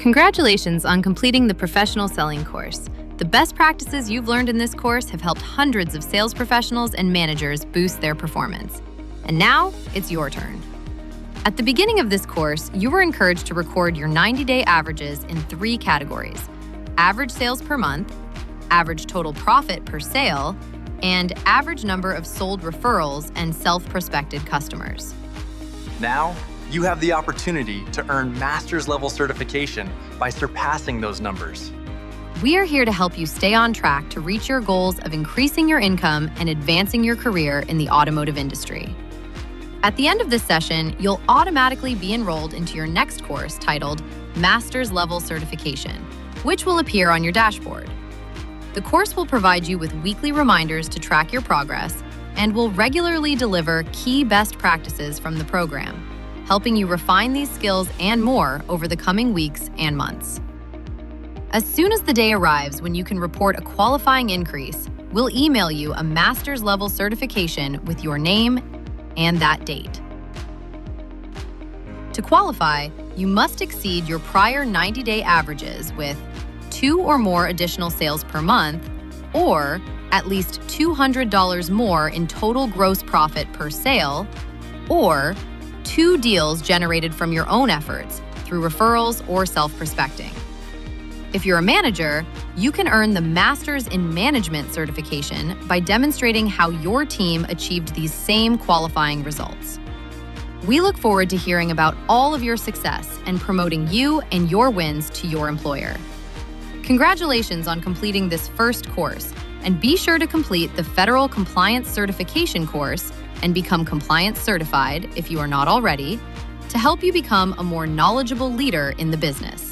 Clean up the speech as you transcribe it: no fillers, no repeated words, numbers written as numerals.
Congratulations on completing the professional selling course. The best practices you've learned in this course have helped hundreds of sales professionals and managers boost their performance. And now, it's your turn. At the beginning of this course, you were encouraged to record your 90-day averages in 3 categories: average sales per month, average total profit per sale, and average number of sold referrals and self-prospected customers. Now, you have the opportunity to earn master's level certification by surpassing those numbers. We are here to help you stay on track to reach your goals of increasing your income and advancing your career in the automotive industry. At the end of this session, you'll automatically be enrolled into your next course titled Master's Level Certification, which will appear on your dashboard. The course will provide you with weekly reminders to track your progress and will regularly deliver key best practices from the program, helping you refine these skills and more over the coming weeks and months. As soon as the day arrives when you can report a qualifying increase, we'll email you a master's level certification with your name and that date. To qualify, you must exceed your prior 90-day averages with 2 or more additional sales per month, or at least $200 more in total gross profit per sale, or 2 deals generated from your own efforts through referrals or self-prospecting. If you're a manager, you can earn the Masters in Management certification by demonstrating how your team achieved these same qualifying results. We look forward to hearing about all of your success and promoting you and your wins to your employer. Congratulations on completing this first course, and be sure to complete the Federal Compliance Certification course and become compliance certified if you are not already, to help you become a more knowledgeable leader in the business.